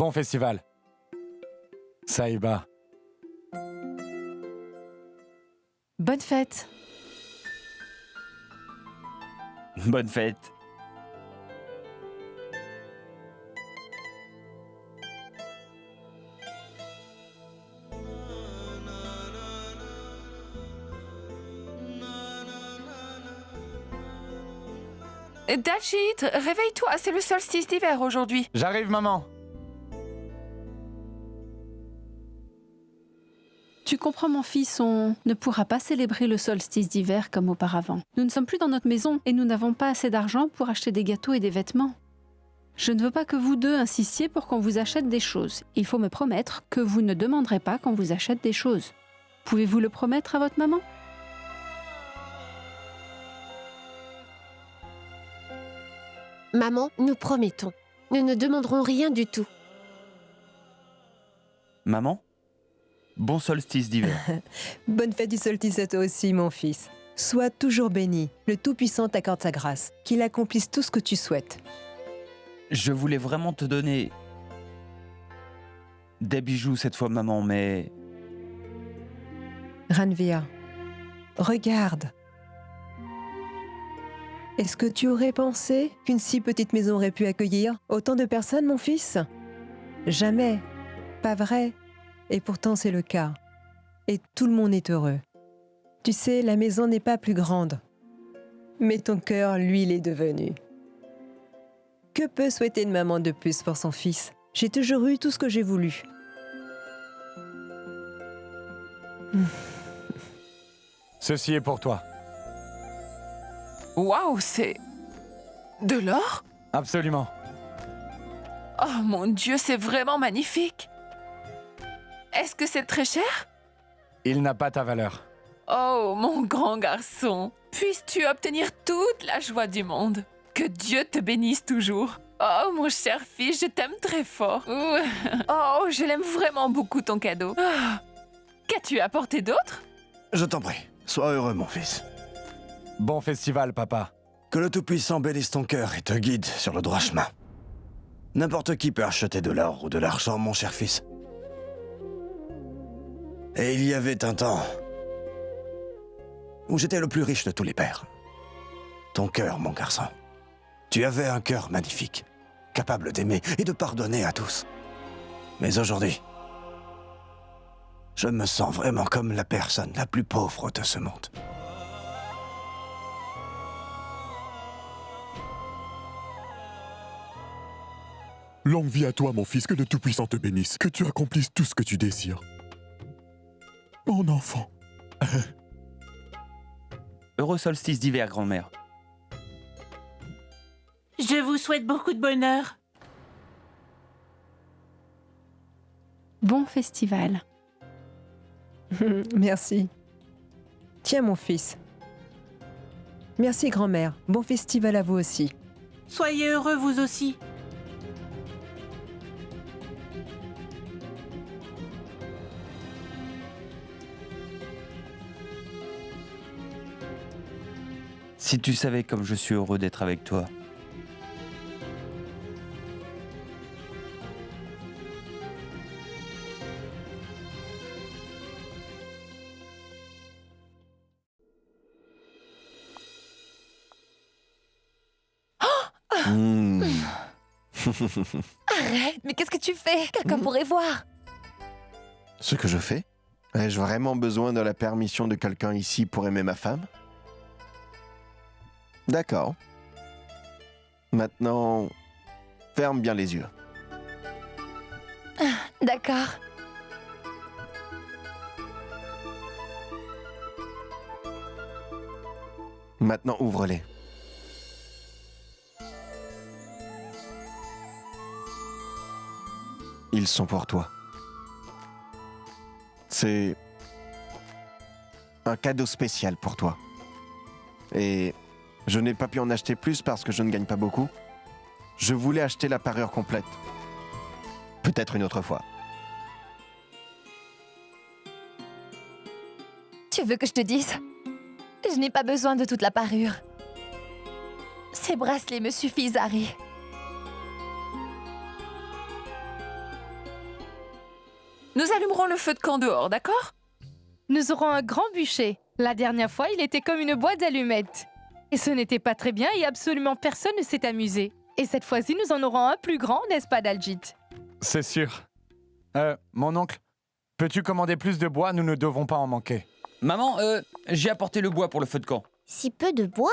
Bon festival. Saïba. Bonne fête. Bonne fête. Dalchit, réveille-toi, c'est le solstice d'hiver aujourd'hui. J'arrive, maman. Tu comprends, mon fils, on ne pourra pas célébrer le solstice d'hiver comme auparavant. Nous ne sommes plus dans notre maison et nous n'avons pas assez d'argent pour acheter des gâteaux et des vêtements. Je ne veux pas que vous deux insistiez pour qu'on vous achète des choses. Il faut me promettre que vous ne demanderez pas qu'on vous achète des choses. Pouvez-vous le promettre à votre maman ? Maman, nous promettons. Nous ne demanderons rien du tout. Maman? Bon solstice d'hiver. Bonne fête du solstice à toi aussi, mon fils. Sois toujours béni. Le Tout-Puissant t'accorde sa grâce. Qu'il accomplisse tout ce que tu souhaites. Je voulais vraiment te donner des bijoux cette fois, maman, mais... Ranveer, regarde. Est-ce que tu aurais pensé qu'une si petite maison aurait pu accueillir autant de personnes, mon fils? Jamais. Pas vrai. Et pourtant, c'est le cas. Et tout le monde est heureux. Tu sais, la maison n'est pas plus grande. Mais ton cœur, lui, l'est devenu. Que peut souhaiter une maman de plus pour son fils? J'ai toujours eu tout ce que j'ai voulu. Ceci est pour toi. Waouh, c'est... de l'or? Absolument. Oh mon Dieu, c'est vraiment magnifique. Est-ce que c'est très cher? Il n'a pas ta valeur. Oh, mon grand garçon, puisses-tu obtenir toute la joie du monde. Que Dieu te bénisse toujours. Oh, mon cher fils, je t'aime très fort. Oh, je l'aime vraiment beaucoup, ton cadeau. Ah. Qu'as-tu apporté d'autre? Je t'en prie, sois heureux, mon fils. Bon festival, papa. Que le Tout-Puissant bénisse ton cœur et te guide sur le droit chemin. N'importe qui peut acheter de l'or ou de l'argent, mon cher fils. Et il y avait un temps où j'étais le plus riche de tous les pères. Ton cœur, mon garçon. Tu avais un cœur magnifique, capable d'aimer et de pardonner à tous. Mais aujourd'hui, je me sens vraiment comme la personne la plus pauvre de ce monde. Longue vie à toi, mon fils, que le Tout-Puissant te bénisse, que tu accomplisses tout ce que tu désires. Mon enfant. Heureux solstice d'hiver, grand-mère. Je vous souhaite beaucoup de bonheur. Bon festival. Merci. Tiens, mon fils. Merci, grand-mère. Bon festival à vous aussi. Soyez heureux, vous aussi. Si tu savais comme je suis heureux d'être avec toi. Arrête, mais qu'est-ce que tu fais? Quelqu'un pourrait voir. Ce que je fais? Ai-je vraiment besoin de la permission de quelqu'un ici pour aimer ma femme? D'accord. Maintenant, ferme bien les yeux. D'accord. Maintenant, ouvre-les. Ils sont pour toi. C'est un cadeau spécial pour toi. Et je n'ai pas pu en acheter plus parce que je ne gagne pas beaucoup. Je voulais acheter la parure complète. Peut-être une autre fois. Tu veux que je te dise? Je n'ai pas besoin de toute la parure. Ces bracelets me suffisent, Harry. Nous allumerons le feu de camp dehors, d'accord? Nous aurons un grand bûcher. La dernière fois, il était comme une boîte d'allumettes. Et ce n'était pas très bien et absolument personne ne s'est amusé. Et cette fois-ci, nous en aurons un plus grand, n'est-ce pas, Daljit? C'est sûr. Mon oncle, peux-tu commander plus de bois? Nous ne devons pas en manquer. Maman, j'ai apporté le bois pour le feu de camp. Si peu de bois?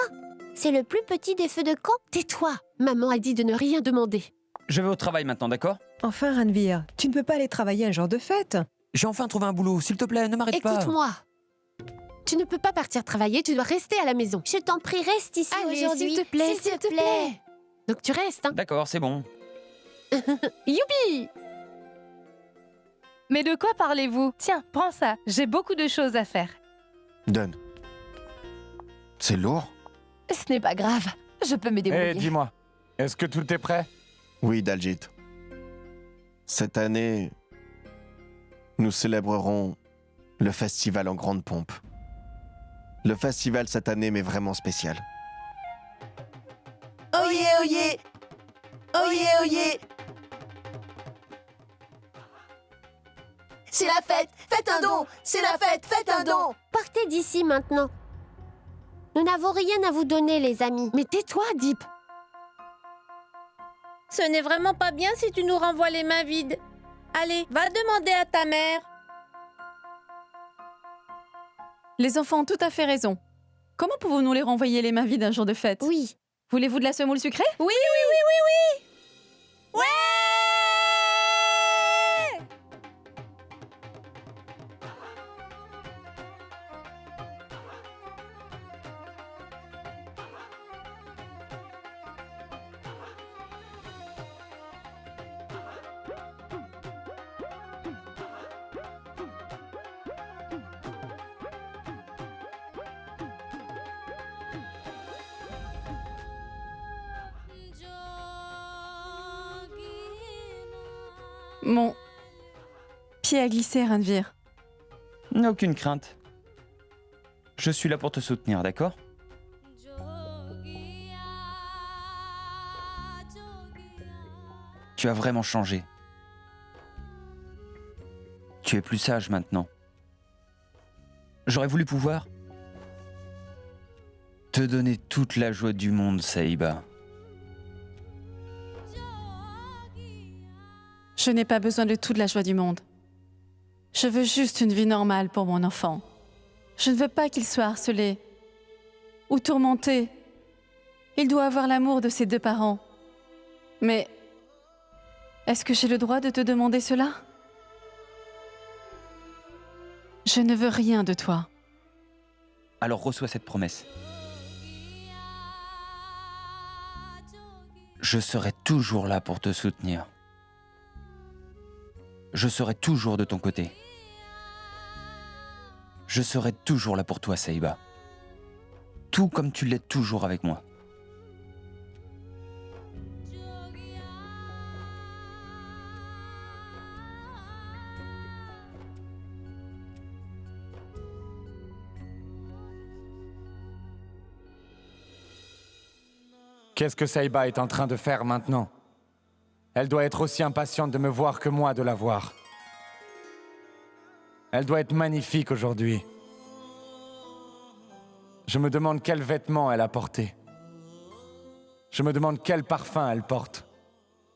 C'est le plus petit des feux de camp? Tais-toi! Maman a dit de ne rien demander. Je vais au travail maintenant, d'accord? Enfin, Ranvir, tu ne peux pas aller travailler un jour de fête. J'ai enfin trouvé un boulot, s'il te plaît, ne m'arrête pas. Écoute-moi. Tu ne peux pas partir travailler, tu dois rester à la maison. Je t'en prie, reste ici aujourd'hui. s'il te plaît, s'il te plaît. Donc tu restes, hein? D'accord, c'est bon. Youpi! Mais de quoi parlez-vous? Tiens, prends ça. J'ai beaucoup de choses à faire. Donne. C'est lourd? Ce n'est pas grave. Je peux me débrouiller. Dis-moi, est-ce que tout est prêt? Oui, Daljit. Cette année, nous célébrerons le festival en grande pompe. Le festival cette année m'est vraiment spécial. Oyez, oyez! Oyez, oyez! C'est la fête! Faites un don! C'est la fête! Faites un don! Partez d'ici maintenant. Nous n'avons rien à vous donner, les amis. Mais tais-toi, Deep. Ce n'est vraiment pas bien si tu nous renvoies les mains vides. Allez, va demander à ta mère. Les enfants ont tout à fait raison. Comment pouvons-nous les renvoyer les mains vides un jour de fête? Oui. Voulez-vous de la semoule sucrée? Oui, oui, oui, oui, oui! Ouais! Mon pied a glissé, Ranvir. Aucune crainte. Je suis là pour te soutenir, d'accord? Tu as vraiment changé. Tu es plus sage maintenant. J'aurais voulu pouvoir te donner toute la joie du monde, Saïba. Je n'ai pas besoin de toute la joie du monde. Je veux juste une vie normale pour mon enfant. Je ne veux pas qu'il soit harcelé ou tourmenté. Il doit avoir l'amour de ses deux parents. Mais est-ce que j'ai le droit de te demander cela? Je ne veux rien de toi. Alors reçois cette promesse. Je serai toujours là pour te soutenir. Je serai toujours de ton côté. Je serai toujours là pour toi, Saïba. Tout comme tu l'es toujours avec moi. Qu'est-ce que Saïba est en train de faire maintenant? Elle doit être aussi impatiente de me voir que moi de la voir. Elle doit être magnifique aujourd'hui. Je me demande quels vêtements elle a portés. Je me demande quel parfum elle porte.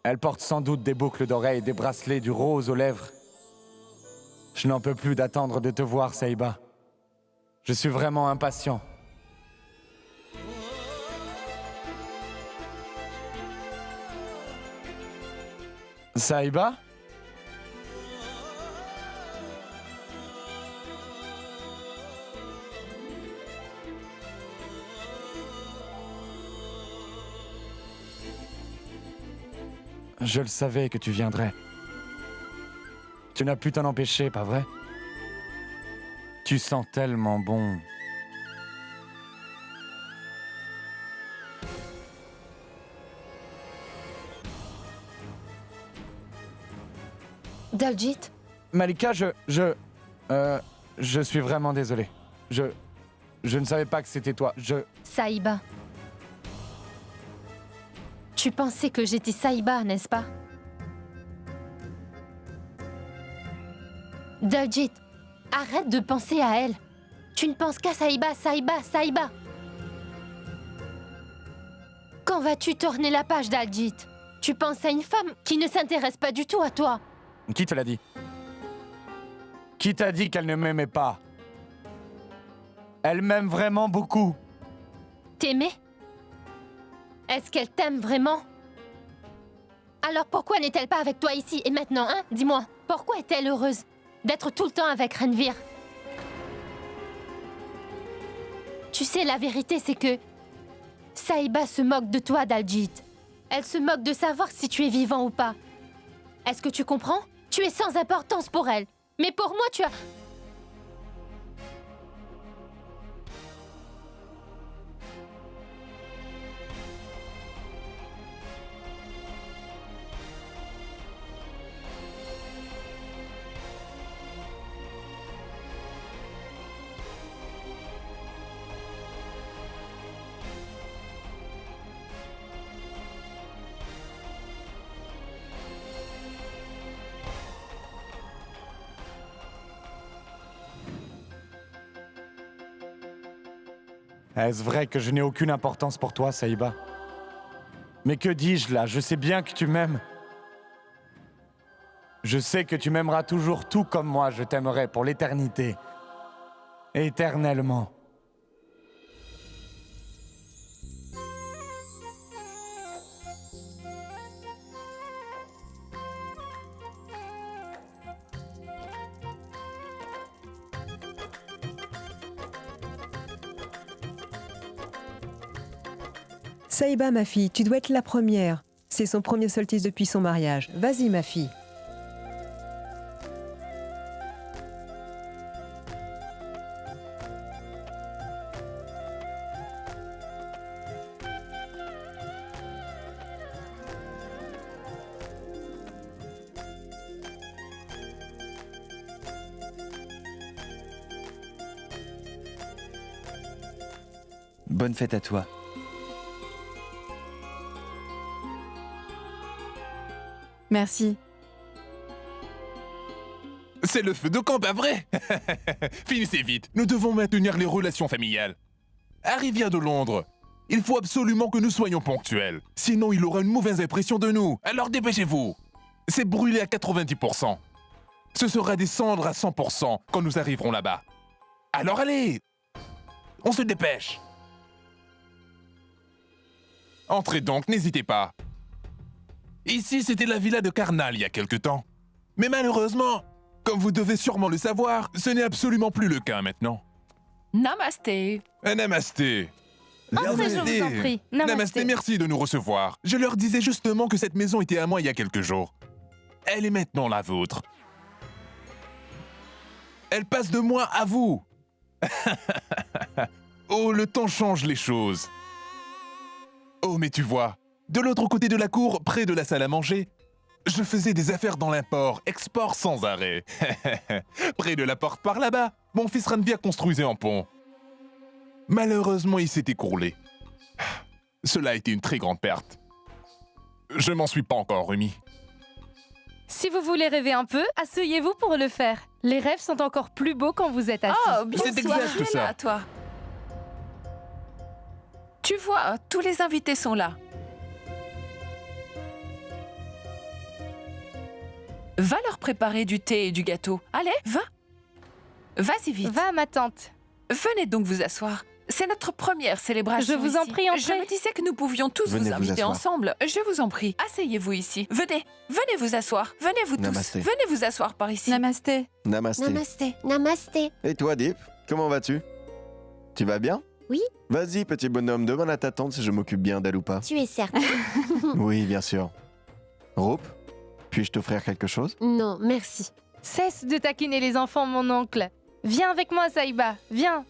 Elle porte sans doute des boucles d'oreilles, des bracelets, du rose aux lèvres. Je n'en peux plus d'attendre de te voir, Saïba. Je suis vraiment impatient. Saïba? Je le savais que tu viendrais. Tu n'as pu t'en empêcher, pas vrai? Tu sens tellement bon. Daljit? Malika, je suis vraiment désolé. Je ne savais pas que c'était toi. Saïba. Tu pensais que j'étais Saïba, n'est-ce pas? Daljeet, arrête de penser à elle. Tu ne penses qu'à Sahiba, Sahiba, Sahiba. Quand vas-tu tourner la page, Daljeet? Tu penses à une femme qui ne s'intéresse pas du tout à toi. Qui te l'a dit? Qui t'a dit qu'elle ne m'aimait pas? Elle m'aime vraiment beaucoup. T'aimer? Est-ce qu'elle t'aime vraiment? Alors pourquoi n'est-elle pas avec toi ici et maintenant, hein? Dis-moi, pourquoi est-elle heureuse d'être tout le temps avec Ranveer? Tu sais, la vérité, c'est que Sahiba se moque de toi, Daljeet. Elle se moque de savoir si tu es vivant ou pas. Est-ce que tu comprends? Tu es sans importance pour elle. Mais pour moi, tu as... Est-ce vrai que je n'ai aucune importance pour toi, Sahiba? Mais que dis-je là? Je sais bien que tu m'aimes. Je sais que tu m'aimeras toujours tout comme moi je t'aimerai pour l'éternité. Éternellement. Sahiba, ma fille, tu dois être la première. C'est son premier solstice depuis son mariage. Vas-y, ma fille. Bonne fête à toi. Merci. C'est le feu de camp, pas vrai? Finissez vite, nous devons maintenir les relations familiales. Harry vient de Londres. Il faut absolument que nous soyons ponctuels. Sinon, il aura une mauvaise impression de nous. Alors dépêchez-vous. C'est brûlé à 90%. Ce sera des cendres à 100% quand nous arriverons là-bas. Alors allez! On se dépêche. Entrez donc, n'hésitez pas. Ici, c'était la villa de Karnal il y a quelque temps. Mais malheureusement, comme vous devez sûrement le savoir, ce n'est absolument plus le cas maintenant. Namasté. Namasté. Entrez, je vous en prie. Namasté, merci de nous recevoir. Je leur disais justement que cette maison était à moi il y a quelques jours. Elle est maintenant la vôtre. Elle passe de moi à vous. Oh, le temps change les choses. Oh, mais tu vois, de l'autre côté de la cour, près de la salle à manger, je faisais des affaires dans l'import, export sans arrêt. Près de la porte par là-bas, mon fils Ranveer construisait un pont. Malheureusement, il s'est écroulé. Cela a été une très grande perte. Je m'en suis pas encore remis. Si vous voulez rêver un peu, asseyez-vous pour le faire. Les rêves sont encore plus beaux quand vous êtes assis. Oh, bien sûr, tu es là, toi. Tu vois, tous les invités sont là. Va leur préparer du thé et du gâteau. Allez, va. Vas-y vite. Va, ma tante. Venez donc vous asseoir. C'est notre première célébration. Je vous en ici. prie, entrez. Je me disais que nous pouvions tous Venez vous inviter asseoir. ensemble. Je vous en prie, asseyez-vous ici. Venez, venez vous asseoir. Venez vous tous. Namasté. Venez vous asseoir par ici. Namasté. Namasté. Namasté. Namasté. Et toi, Deep, comment vas-tu? Tu vas bien? Oui. Vas-y, petit bonhomme, demande à ta tante si je m'occupe bien d'elle ou pas. Tu es certain? Oui, bien sûr. Rope, puis-je t'offrir quelque chose? Non, merci. Cesse de taquiner les enfants, mon oncle. Viens avec moi, Sahiba. Viens.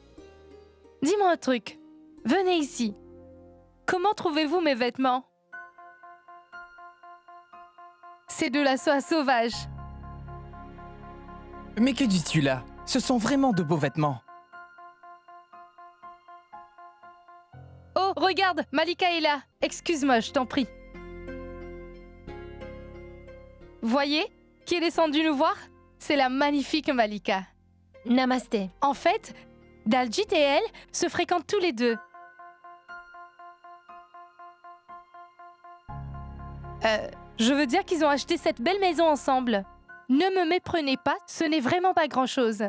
Dis-moi un truc. Venez ici. Comment trouvez-vous mes vêtements? C'est de la soie sauvage. Mais que dis-tu là? Ce sont vraiment de beaux vêtements. Oh, regarde, Malika est là. Excuse-moi, je t'en prie. Voyez? Qui est descendu nous voir? C'est la magnifique Malika. Namasté. En fait, Daljit et elle se fréquentent tous les deux. Je veux dire qu'ils ont acheté cette belle maison ensemble. Ne me méprenez pas, ce n'est vraiment pas grand-chose.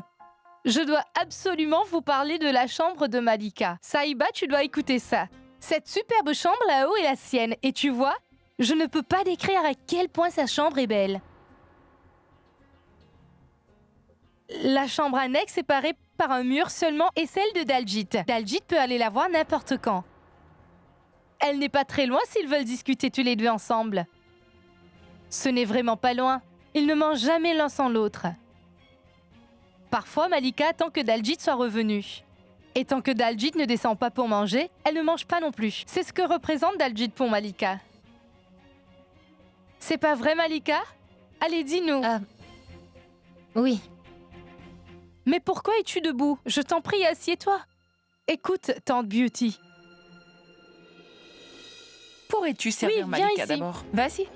Je dois absolument vous parler de la chambre de Malika. Saïba, tu dois écouter ça. Cette superbe chambre là-haut est la sienne. Et tu vois, je ne peux pas décrire à quel point sa chambre est belle. La chambre annexe est séparée par un mur seulement est celle de Daljit. Daljit peut aller la voir n'importe quand. Elle n'est pas très loin s'ils veulent discuter tous les deux ensemble. Ce n'est vraiment pas loin. Ils ne mangent jamais l'un sans l'autre. Parfois, Malika attend que Daljit soit revenu. Et tant que Daljit ne descend pas pour manger, elle ne mange pas non plus. C'est ce que représente Daljit pour Malika. C'est pas vrai, Malika? Allez, dis-nous. Oui. Mais pourquoi es-tu debout? Je t'en prie, assieds-toi. Écoute, tante Beauty. Pourrais-tu servir viens Malika ici. d'abord? Vas-y.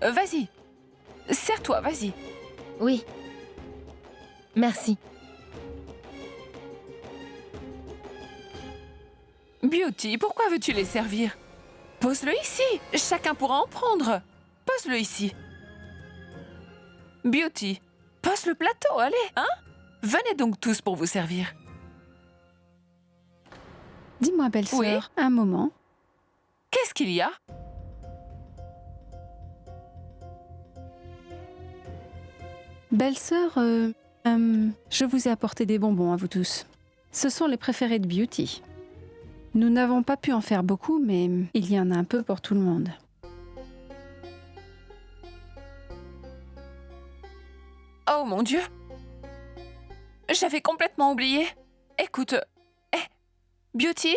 Vas-y. Sers-toi, vas-y. Oui. Merci. Beauty, pourquoi veux-tu les servir? Pose-le ici. Chacun pourra en prendre. Pose-le ici. Beauty, pose le plateau, allez, hein? Venez donc tous pour vous servir. Dis-moi, belle-sœur, un moment. Qu'est-ce qu'il y a? Belle-sœur, je vous ai apporté des bonbons à vous tous. Ce sont les préférés de Beauty. Nous n'avons pas pu en faire beaucoup, mais il y en a un peu pour tout le monde. Oh mon Dieu! J'avais complètement oublié. Écoute, Beauty,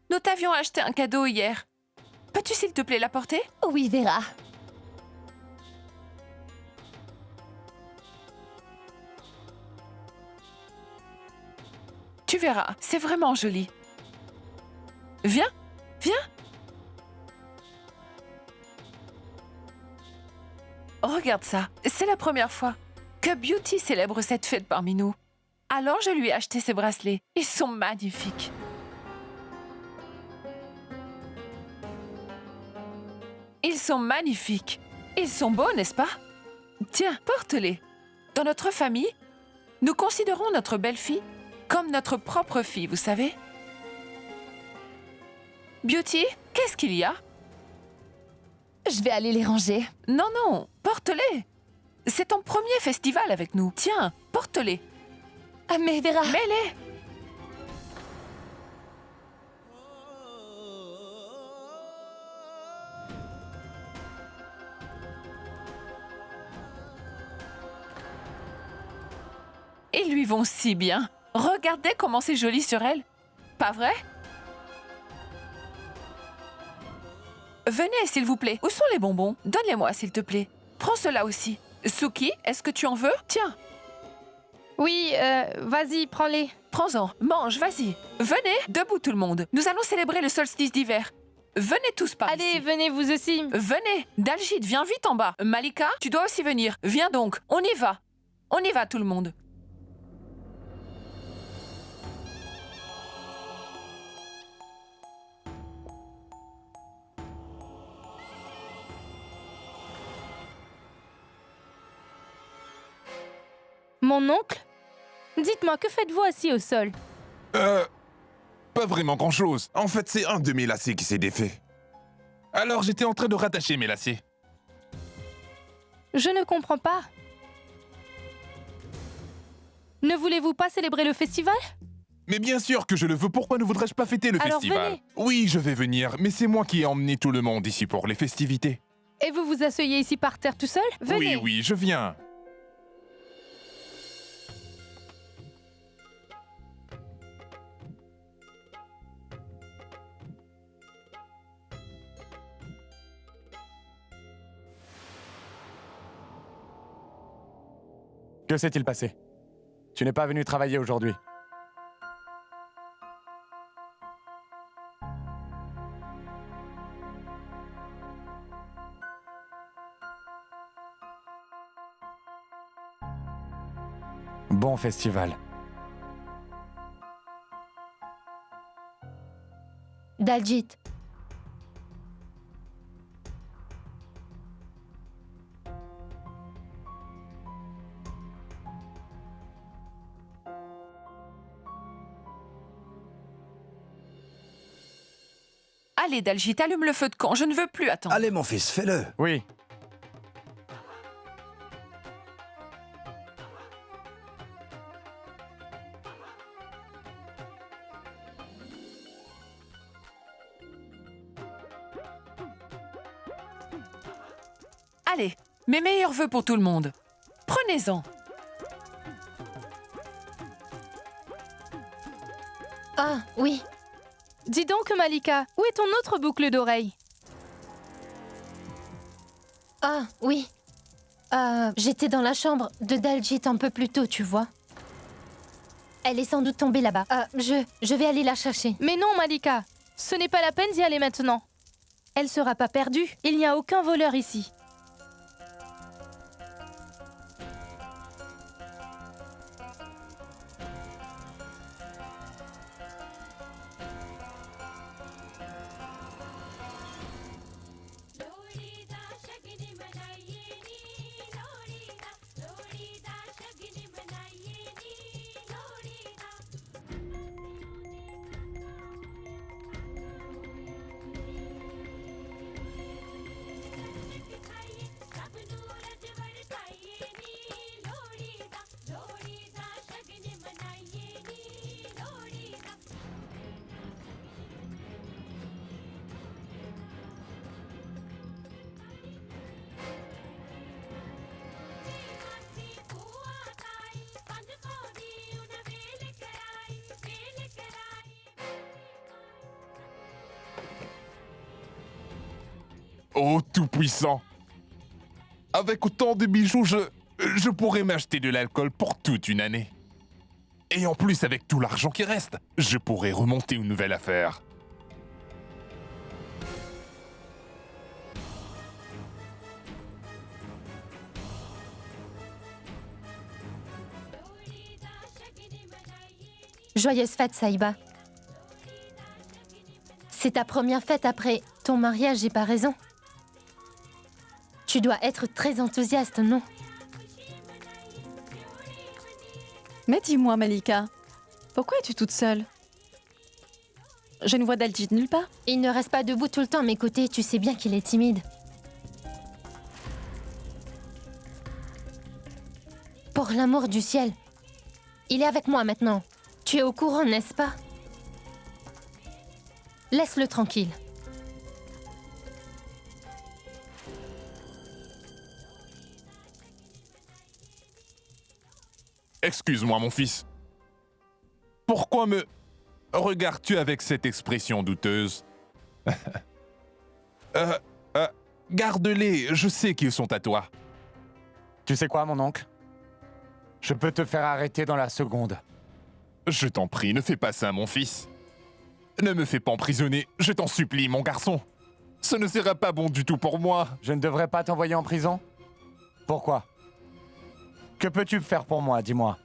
nous t'avions acheté un cadeau hier. Peux-tu s'il te plaît l'apporter? Oui, Vera. Tu verras, c'est vraiment joli. Viens, viens. Regarde ça, c'est la première fois que Beauty célèbre cette fête parmi nous. Alors je lui ai acheté ces bracelets. Ils sont magnifiques. Ils sont magnifiques. Ils sont beaux, n'est-ce pas? Tiens, porte-les. Dans notre famille, nous considérons notre belle-fille comme notre propre fille, vous savez? Beauty, qu'est-ce qu'il y a? Je vais aller les ranger. Non, non, porte-les. C'est ton premier festival avec nous. Tiens, porte-les. Ah, mais Vera... Mets-les. Ils lui vont si bien. Regardez comment c'est joli sur elle. Pas vrai? Venez, s'il vous plaît. Où sont les bonbons? Donne-les-moi, s'il te plaît. Prends cela aussi. Suki, est-ce que tu en veux? Tiens. Oui, vas-y, prends-les. Prends-en, mange, vas-y. Venez, debout tout le monde. Nous allons célébrer le solstice d'hiver. Venez tous par Allez, ici. venez vous aussi. Venez, Daljit, viens vite en bas. Malika, tu dois aussi venir. Viens donc, on y va. On y va tout le monde. Mon oncle? Dites-moi, que faites-vous assis au sol? Pas vraiment grand-chose. En fait, c'est un de mes lacets qui s'est défait. Alors, j'étais en train de rattacher mes lacets. Je ne comprends pas. Ne voulez-vous pas célébrer le festival? Mais bien sûr que je le veux. Pourquoi ne voudrais-je pas fêter le Alors festival? venez. Oui, je vais venir, mais c'est moi qui ai emmené tout le monde ici pour les festivités. Et vous vous asseyez ici par terre tout seul? Venez. Oui, oui, je viens. Que s'est-il passé? Tu n'es pas venu travailler aujourd'hui. Bon festival. Daljit. Allez, Daljit, allume le feu de camp. Je ne veux plus attendre. Allez, mon fils, fais-le. Oui. Allez, mes meilleurs vœux pour tout le monde. Prenez-en. Ah, oui. Dis donc, Malika, où est ton autre boucle d'oreille? Ah, oui. J'étais dans la chambre de Daljit un peu plus tôt, tu vois. Elle est sans doute tombée là-bas. Je vais aller la chercher. Mais non, Malika, ce n'est pas la peine d'y aller maintenant. Elle sera pas perdue, il n'y a aucun voleur ici. Oh, tout-puissant! Avec autant de bijoux, je pourrais m'acheter de l'alcool pour toute une année. Et en plus, avec tout l'argent qui reste, je pourrais remonter une nouvelle affaire. Joyeuse fête, Saïba. C'est ta première fête après ton mariage, j'ai pas raison. Tu dois être très enthousiaste, non? Mais dis-moi, Malika, pourquoi es-tu toute seule? Je ne vois Daljit nulle part. Il ne reste pas debout tout le temps à mes côtés, tu sais bien qu'il est timide. Pour l'amour du ciel. Il est avec moi maintenant. Tu es au courant, n'est-ce pas? Laisse-le tranquille. Excuse-moi, mon fils. Pourquoi me regardes-tu avec cette expression douteuse? Garde-les, je sais qu'ils sont à toi. Tu sais quoi, mon oncle? Je peux te faire arrêter dans la seconde. Je t'en prie, ne fais pas ça, mon fils. Ne me fais pas emprisonner, je t'en supplie, mon garçon. Ce ne sera pas bon du tout pour moi. Je ne devrais pas t'envoyer en prison? Pourquoi? Que peux-tu faire pour moi, dis-moi?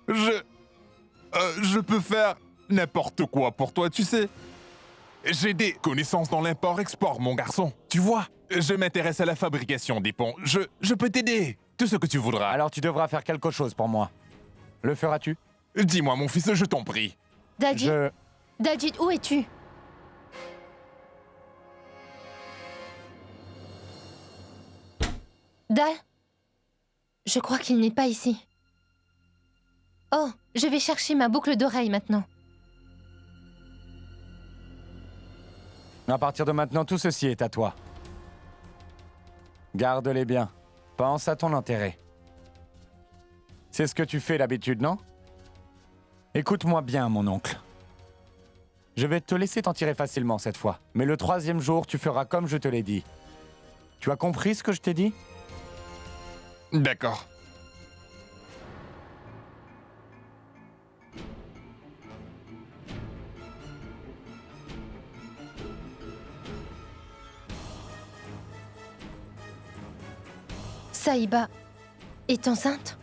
Je peux faire n'importe quoi pour toi, tu sais. J'ai des connaissances dans l'import-export, mon garçon. Tu vois, je m'intéresse à la fabrication des ponts. Je peux t'aider, tout ce que tu voudras. Alors tu devras faire quelque chose pour moi. Le feras-tu? Dis-moi, mon fils, je t'en prie. Daljit, Daljit, où es-tu? Dal? Je crois qu'il n'est pas ici. Oh, je vais chercher ma boucle d'oreille maintenant. À partir de maintenant, tout ceci est à toi. Garde-les bien. Pense à ton intérêt. C'est ce que tu fais d'habitude, non? Écoute-moi bien, mon oncle. Je vais te laisser t'en tirer facilement cette fois. Mais le 3e jour, tu feras comme je te l'ai dit. Tu as compris ce que je t'ai dit? D'accord. Saïba est enceinte?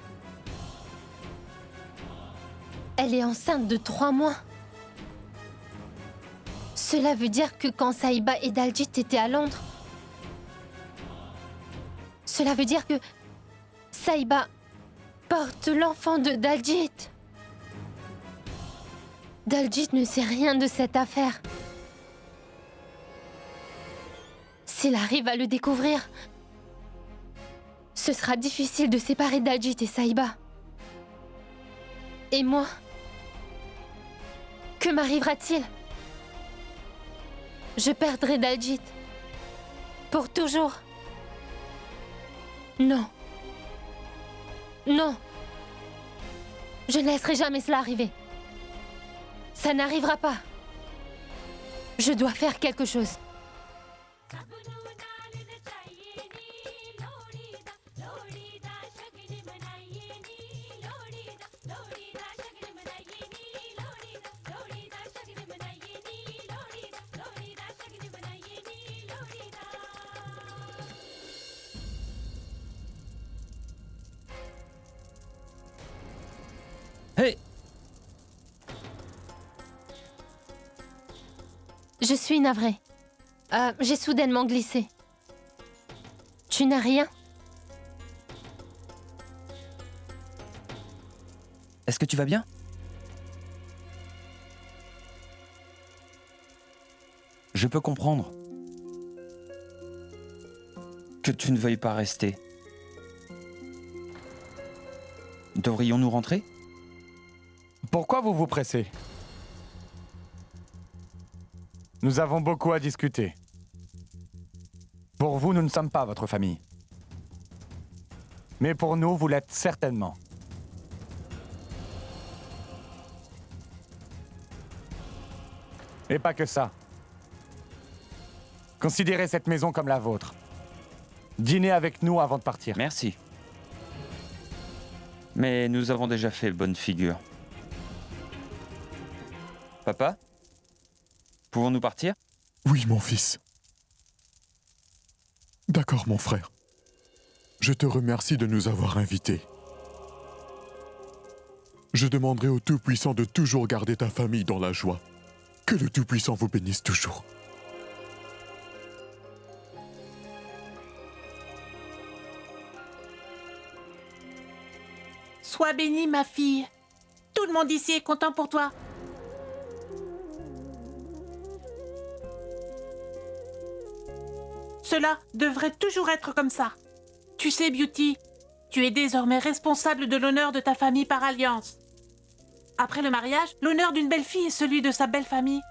Elle est enceinte de 3 mois. Cela veut dire que quand Saïba et Daljit étaient à Londres, cela veut dire que Saïba porte l'enfant de Daljit. Daljit ne sait rien de cette affaire. S'il arrive à le découvrir, ce sera difficile de séparer Daljit et Saïba. Et moi? Que m'arrivera-t-il? Je perdrai Daljit. Pour toujours. Non. Non. Je ne laisserai jamais cela arriver. Ça n'arrivera pas. Je dois faire quelque chose. Hey! Je suis navrée. J'ai soudainement glissé. Tu n'as rien? Est-ce que tu vas bien? Je peux comprendre que tu ne veuilles pas rester. Devrions-nous rentrer? Pourquoi vous vous pressez? Nous avons beaucoup à discuter. Pour vous, nous ne sommes pas votre famille. Mais pour nous, vous l'êtes certainement. Et pas que ça. Considérez cette maison comme la vôtre. Dînez avec nous avant de partir. Merci. Mais nous avons déjà fait bonne figure. Papa? Pouvons-nous partir? Oui, mon fils. D'accord, mon frère. Je te remercie de nous avoir invités. Je demanderai au Tout-Puissant de toujours garder ta famille dans la joie. Que le Tout-Puissant vous bénisse toujours. Sois bénie, ma fille. Tout le monde ici est content pour toi. Cela devrait toujours être comme ça. Tu sais, Beauty, tu es désormais responsable de l'honneur de ta famille par alliance. Après le mariage, l'honneur d'une belle fille est celui de sa belle famille.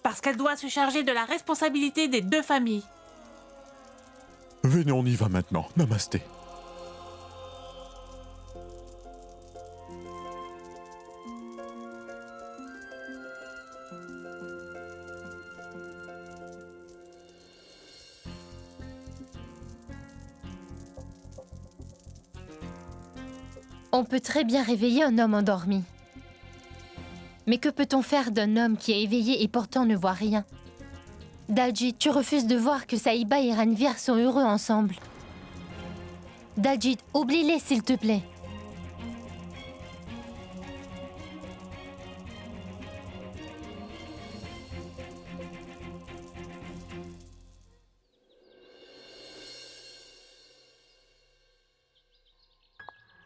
Parce qu'elle doit se charger de la responsabilité des 2 familles. Venez, on y va maintenant. Namasté. On peut très bien réveiller un homme endormi. Mais que peut-on faire d'un homme qui est éveillé et pourtant ne voit rien? Daljit, tu refuses de voir que Saïba et Ranvir sont heureux ensemble. Daljit, oublie-les s'il te plaît.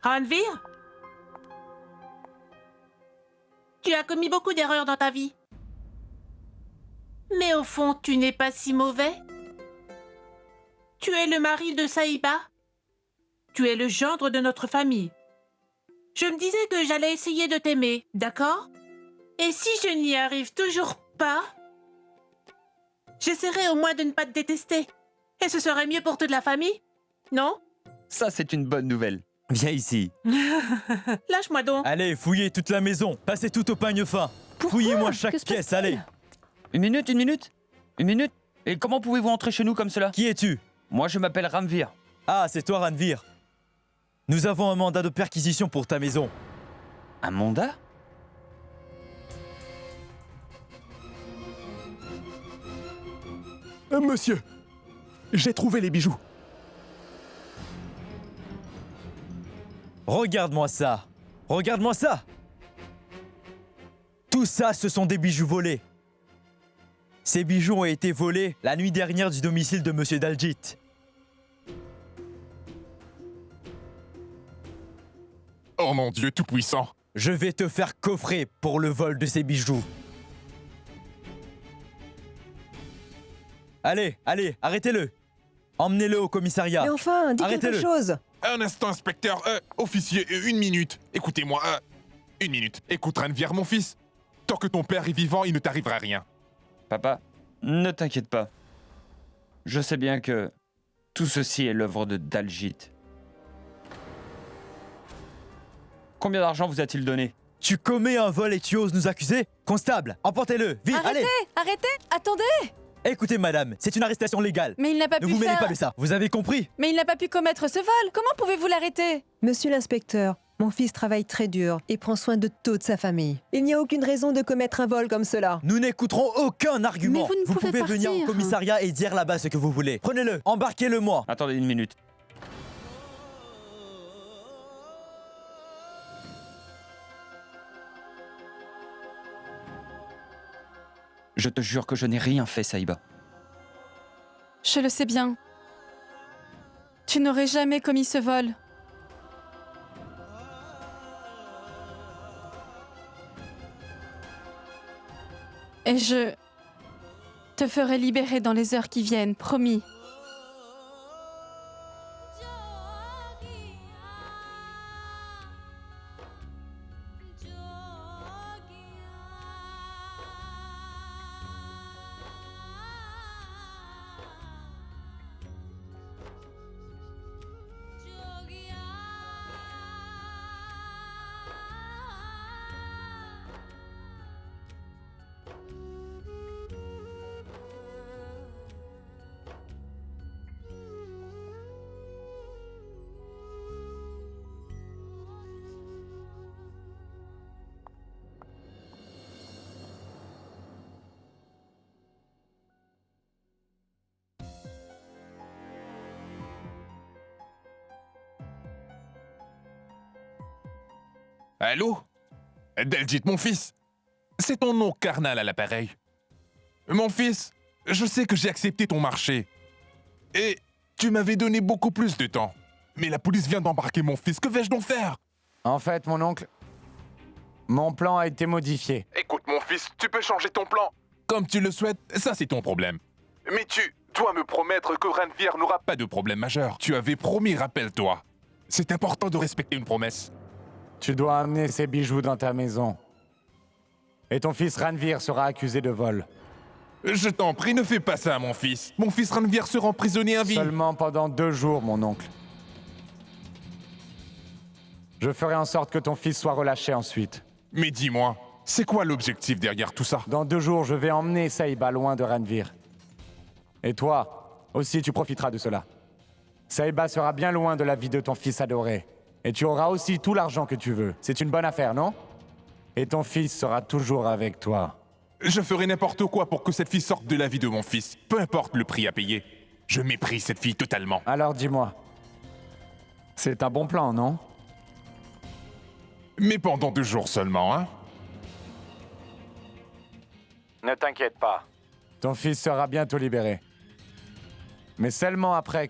Ranvir? Tu as commis beaucoup d'erreurs dans ta vie. Mais au fond, tu n'es pas si mauvais. Tu es le mari de Saïba. Tu es le gendre de notre famille. Je me disais que j'allais essayer de t'aimer, d'accord? Et si je n'y arrive toujours pas, j'essaierai au moins de ne pas te détester. Et ce serait mieux pour toute la famille, non? Ça, c'est une bonne nouvelle. Viens ici. Lâche-moi donc. Allez, fouillez toute la maison. Passez tout au peigne fin. Fouillez-moi chaque pièce, allez. Une minute. Et comment pouvez-vous entrer chez nous comme cela? Qui es-tu? Moi, je m'appelle Ranvir. Ah, c'est toi, Ranvir. Nous avons un mandat de perquisition pour ta maison. Un mandat? Monsieur, j'ai trouvé les bijoux. Regarde-moi ça. Regarde-moi ça. Tout ça, ce sont des bijoux volés. Ces bijoux ont été volés la nuit dernière du domicile de Monsieur Daljit. Oh mon Dieu tout-puissant! Je vais te faire coffrer pour le vol de ces bijoux. Allez, allez, arrêtez-le. Emmenez-le au commissariat. Mais enfin, dis quelque chose. Un instant, inspecteur. Officier, 1 minute. Écoutez-moi. 1 minute. Écoute, Ranveer, mon fils. Tant que ton père est vivant, il ne t'arrivera rien. Papa, ne t'inquiète pas. Je sais bien que tout ceci est l'œuvre de Daljit. Combien d'argent vous a-t-il donné? Tu commets un vol et tu oses nous accuser? Constable, emportez-le, vite, allez! Arrêtez, attendez! Écoutez, madame, c'est une arrestation légale. Mais il n'a pas pu Ne vous mêlez faire... pas de ça, vous avez compris? Mais il n'a pas pu commettre ce vol. Comment pouvez-vous l'arrêter? Monsieur l'inspecteur, mon fils travaille très dur et prend soin de toute sa famille. Il n'y a aucune raison de commettre un vol comme cela. Nous n'écouterons aucun argument. Mais vous ne pouvez venir partir. au commissariat et dire là-bas ce que vous voulez. Prenez-le, embarquez-le-moi. Attendez 1 minute. Je te jure que je n'ai rien fait, Saïba. Je le sais bien. Tu n'aurais jamais commis ce vol. Et je te ferai libérer dans les heures qui viennent, promis. Allô? Daljit, mon fils? C'est ton nom carnal à l'appareil. Mon fils, je sais que j'ai accepté ton marché. Et tu m'avais donné beaucoup plus de temps. Mais la police vient d'embarquer mon fils, que vais-je donc faire? En fait, mon oncle, mon plan a été modifié. Écoute, mon fils, tu peux changer ton plan. Comme tu le souhaites, ça c'est ton problème. Mais tu dois me promettre que Ranveer n'aura pas de problème majeur. Tu avais promis, rappelle-toi. C'est important de respecter une promesse. Tu dois amener ces bijoux dans ta maison. Et ton fils Ranveer sera accusé de vol. Je t'en prie, ne fais pas ça, mon fils. Mon fils Ranveer sera emprisonné à vie. Seulement pendant 2 jours, mon oncle. Je ferai en sorte que ton fils soit relâché ensuite. Mais dis-moi, c'est quoi l'objectif derrière tout ça? Dans 2 jours, je vais emmener Saïba loin de Ranveer. Et toi, aussi, tu profiteras de cela. Saïba sera bien loin de la vie de ton fils adoré. Et tu auras aussi tout l'argent que tu veux. C'est une bonne affaire, non? Et ton fils sera toujours avec toi. Je ferai n'importe quoi pour que cette fille sorte de la vie de mon fils. Peu importe le prix à payer. Je méprise cette fille totalement. Alors dis-moi. C'est un bon plan, non? Mais pendant 2 jours seulement, hein? Ne t'inquiète pas. Ton fils sera bientôt libéré. Mais seulement après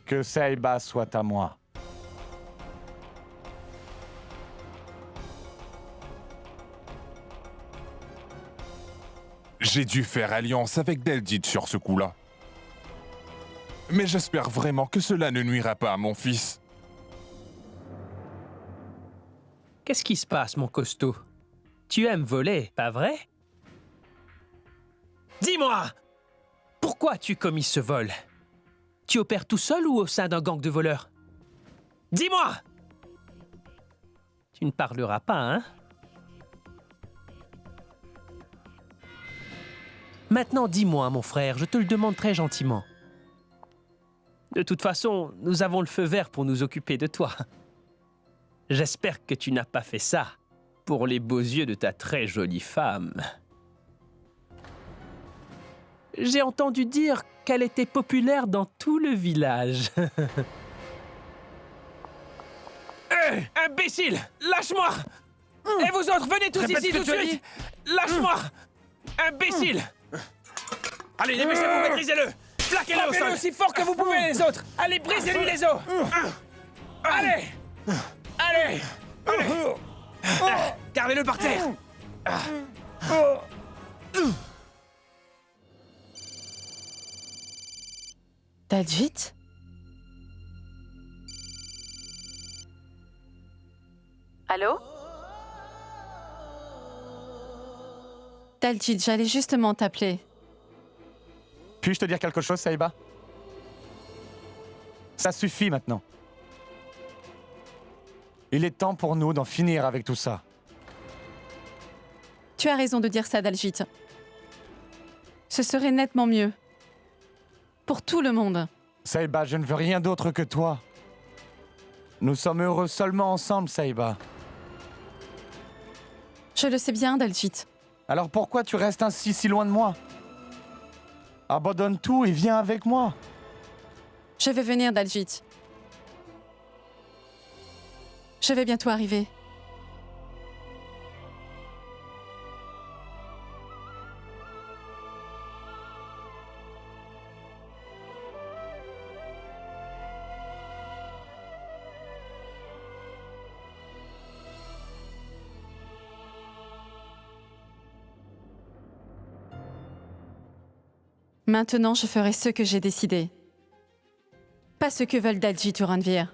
que Saïba soit à moi. J'ai dû faire alliance avec Daljit sur ce coup-là. Mais j'espère vraiment que cela ne nuira pas à mon fils. Qu'est-ce qui se passe, mon costaud? Tu aimes voler, pas vrai? Dis-moi! Pourquoi as-tu commis ce vol? Tu opères tout seul ou au sein d'un gang de voleurs? Dis-moi! Tu ne parleras pas, hein? Maintenant, dis-moi, mon frère, je te le demande très gentiment. De toute façon, nous avons le feu vert pour nous occuper de toi. J'espère que tu n'as pas fait ça pour les beaux yeux de ta très jolie femme. J'ai entendu dire qu'elle était populaire dans tout le village. Hé, imbécile! Lâche-moi! Et vous autres, venez tous Répète ici ce tout que de tu as suite. Lâche-moi. Imbécile. Allez, dépêchez-vous, maîtrisez-le. Plaquez-le au Frappez-le sol. aussi fort que vous pouvez, les autres. Allez, brisez-lui les os. Allez. Allez. Gardez-le par terre. Daljit? Allô? Daljit, j'allais justement t'appeler. Puis-je te dire quelque chose, Saïba? Ça suffit maintenant. Il est temps pour nous d'en finir avec tout ça. Tu as raison de dire ça, Daljit. Ce serait nettement mieux. Pour tout le monde. Saïba, je ne veux rien d'autre que toi. Nous sommes heureux seulement ensemble, Saïba. Je le sais bien, Daljit. Alors pourquoi tu restes ainsi si loin de moi? Abandonne tout et viens avec moi. Je vais venir, Daljit. Je vais bientôt arriver. Maintenant, je ferai ce que j'ai décidé. Pas ce que veulent Daljit ou Ranveer.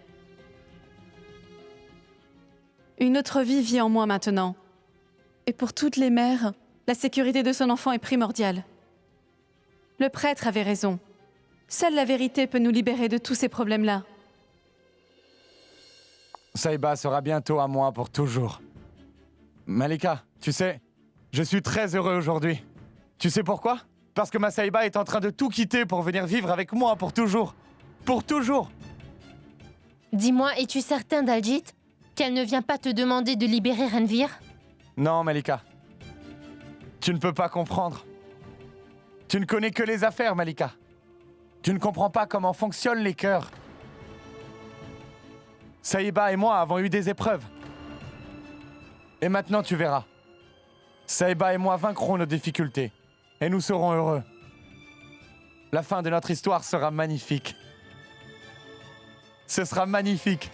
Une autre vie vit en moi maintenant. Et pour toutes les mères, la sécurité de son enfant est primordiale. Le prêtre avait raison. Seule la vérité peut nous libérer de tous ces problèmes-là. Saïba sera bientôt à moi pour toujours. Malika, tu sais, je suis très heureux aujourd'hui. Tu sais pourquoi? Parce que ma Saïba est en train de tout quitter pour venir vivre avec moi pour toujours. Pour toujours. Dis-moi, es-tu certain, Daljit, qu'elle ne vient pas te demander de libérer Ranveer? Non, Malika. Tu ne peux pas comprendre. Tu ne connais que les affaires, Malika. Tu ne comprends pas comment fonctionnent les cœurs. Saïba et moi avons eu des épreuves. Et maintenant, tu verras. Saïba et moi vaincrons nos difficultés. Et nous serons heureux. La fin de notre histoire sera magnifique. Ce sera magnifique.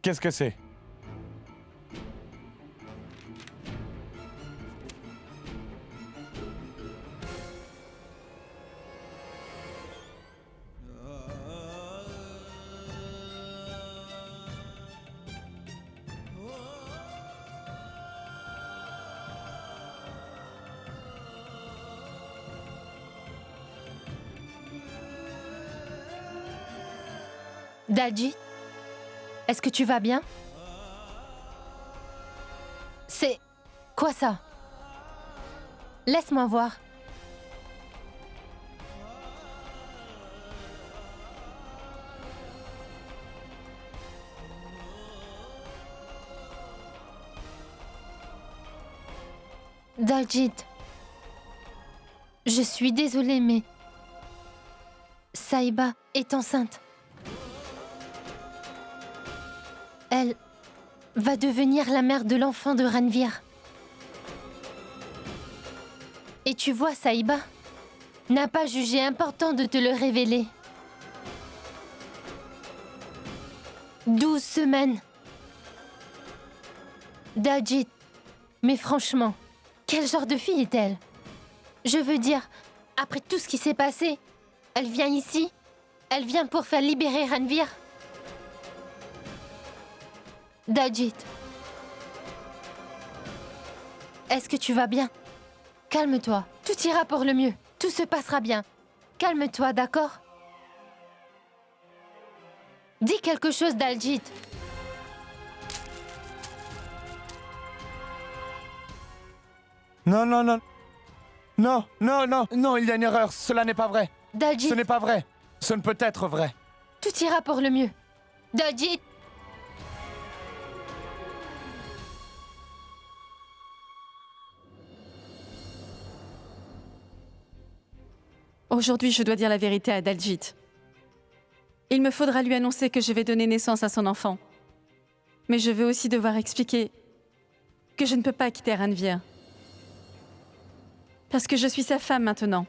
Qu'est-ce que c'est? Daljit, est-ce que tu vas bien? C'est... quoi ça? Laisse-moi voir. Daljit, je suis désolée, mais... Saïba est enceinte. Elle va devenir la mère de l'enfant de Ranveer. Et tu vois, Saïba n'a pas jugé important de te le révéler. 12 semaines. Daljit, mais franchement, quel genre de fille est-elle? Je veux dire, après tout ce qui s'est passé, elle vient ici, elle vient pour faire libérer Ranveer. Daljit, est-ce que tu vas bien? Calme-toi, tout ira pour le mieux, tout se passera bien. Calme-toi, d'accord? Dis quelque chose, Daljit. Non, non, non. Non, non, non, non, il y a une erreur. Cela n'est pas vrai. Daljit. Ce n'est pas vrai. Ce ne peut être vrai. Tout ira pour le mieux. Daljit. Aujourd'hui, je dois dire la vérité à Daljit. Il me faudra lui annoncer que je vais donner naissance à son enfant. Mais je vais aussi devoir expliquer que je ne peux pas quitter Ranveer. Parce que je suis sa femme maintenant.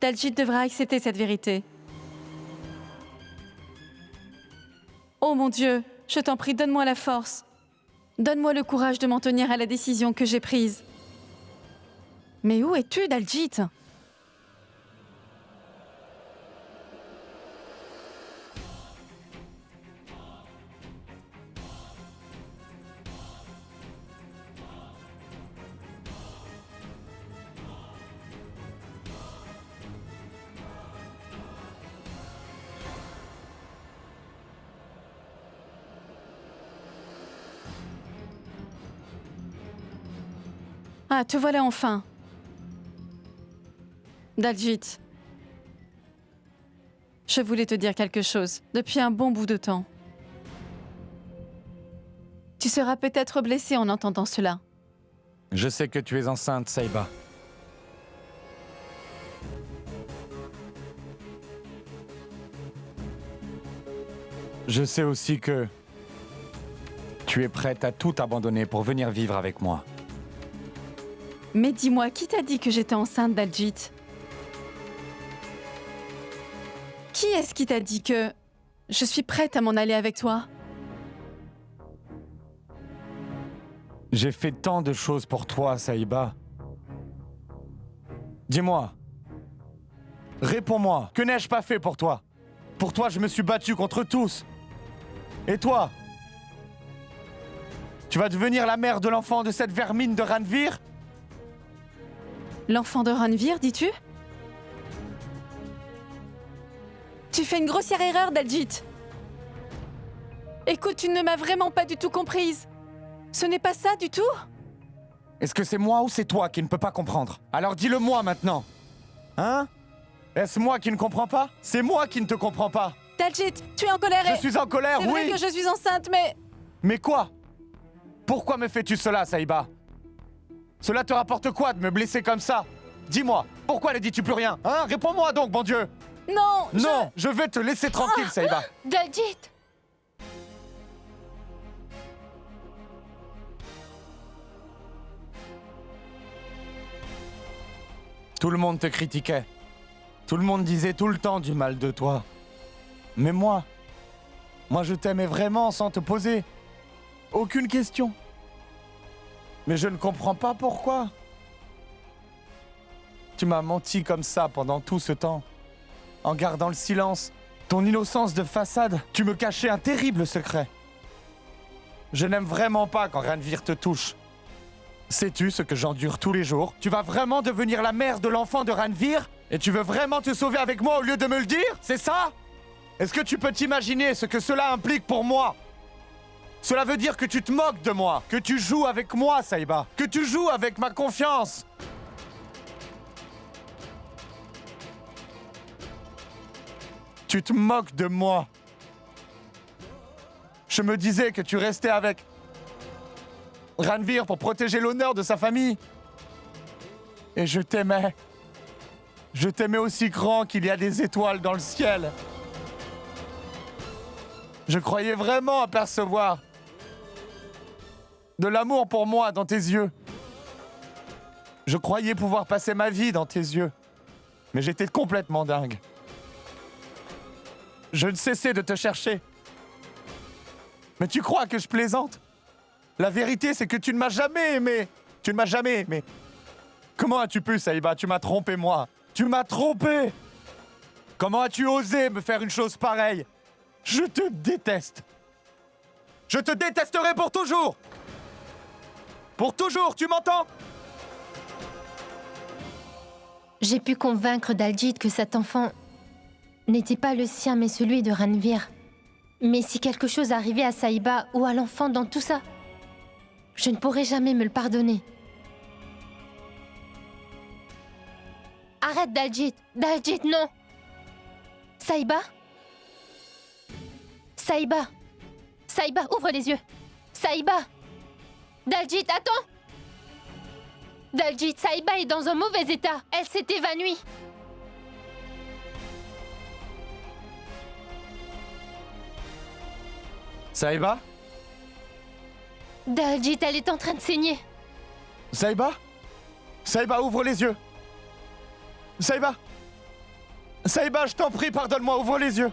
Daljit devra accepter cette vérité. Oh mon Dieu, je t'en prie, donne-moi la force. Donne-moi le courage de m'en tenir à la décision que j'ai prise. Mais où es-tu, Daljit ? Ah, te voilà enfin. Daljit, je voulais te dire quelque chose depuis un bon bout de temps. Tu seras peut-être blessé en entendant cela. Je sais que tu es enceinte, Saïba. Je sais aussi que tu es prête à tout abandonner pour venir vivre avec moi. Mais dis-moi, qui t'a dit que j'étais enceinte, Daljit ? Qui est-ce qui t'a dit que je suis prête à m'en aller avec toi ? J'ai fait tant de choses pour toi, Saïba. Dis-moi. Réponds-moi. Que n'ai-je pas fait pour toi ? Pour toi, je me suis battu contre tous. Et toi ? Tu vas devenir la mère de l'enfant de cette vermine de Ranveer ? L'enfant de Ranveer, dis-tu ? Tu fais une grossière erreur, Daljit. Écoute, tu ne m'as vraiment pas du tout comprise. Ce n'est pas ça du tout ? Est-ce que c'est moi ou c'est toi qui ne peux pas comprendre ? Alors dis-le-moi maintenant. Hein ? Est-ce moi qui ne comprends pas ? C'est moi qui ne te comprends pas. Daljit, tu es en colère. Je suis en colère, oui. C'est vrai que je suis enceinte, mais... Mais quoi ? Pourquoi me fais-tu cela, Saïba ? Cela te rapporte quoi de me blesser comme ça ? Dis-moi, pourquoi ne dis-tu plus rien ? Hein ? Réponds-moi donc, bon Dieu ! Non, Non, je vais te laisser tranquille, Saïba. Daljit! Tout le monde te critiquait. Tout le monde disait tout le temps du mal de toi. Mais moi je t'aimais vraiment sans te poser aucune question. Mais je ne comprends pas pourquoi. Tu m'as menti comme ça pendant tout ce temps. En gardant le silence, ton innocence de façade, tu me cachais un terrible secret. Je n'aime vraiment pas quand Ranveer te touche. Sais-tu ce que j'endure tous les jours ? Tu vas vraiment devenir la mère de l'enfant de Ranveer ? Et tu veux vraiment te sauver avec moi au lieu de me le dire ? C'est ça ? Est-ce que tu peux t'imaginer ce que cela implique pour moi ? Cela veut dire que tu te moques de moi, que tu joues avec moi, Saïba, que tu joues avec ma confiance. Tu te moques de moi. Je me disais que tu restais avec Ranveer pour protéger l'honneur de sa famille. Et je t'aimais. Je t'aimais aussi grand qu'il y a des étoiles dans le ciel. Je croyais vraiment apercevoir de l'amour pour moi dans tes yeux. Je croyais pouvoir passer ma vie dans tes yeux. Mais j'étais complètement dingue. Je ne cessais de te chercher. Mais tu crois que je plaisante ? La vérité, c'est que tu ne m'as jamais aimé. Tu ne m'as jamais aimé. Comment as-tu pu, Saïba ? Tu m'as trompé, moi. Tu m'as trompé. Comment as-tu osé me faire une chose pareille ? Je te déteste. Je te détesterai pour toujours. Pour toujours, tu m'entends ? J'ai pu convaincre Daljit que cet enfant n'était pas le sien, mais celui de Ranveer. Mais si quelque chose arrivait à Saïba ou à l'enfant dans tout ça, je ne pourrais jamais me le pardonner. Arrête, Daljit. Daljit, non. Saïba ? Saïba. Saïba, ouvre les yeux. Saïba. Daljit, attends. Daljit, Saïba est dans un mauvais état. Elle s'est évanouie. Saïba? Daljit, elle est en train de saigner. Saïba? Saïba, ouvre les yeux! Saïba! Saïba, je t'en prie, pardonne-moi, ouvre les yeux!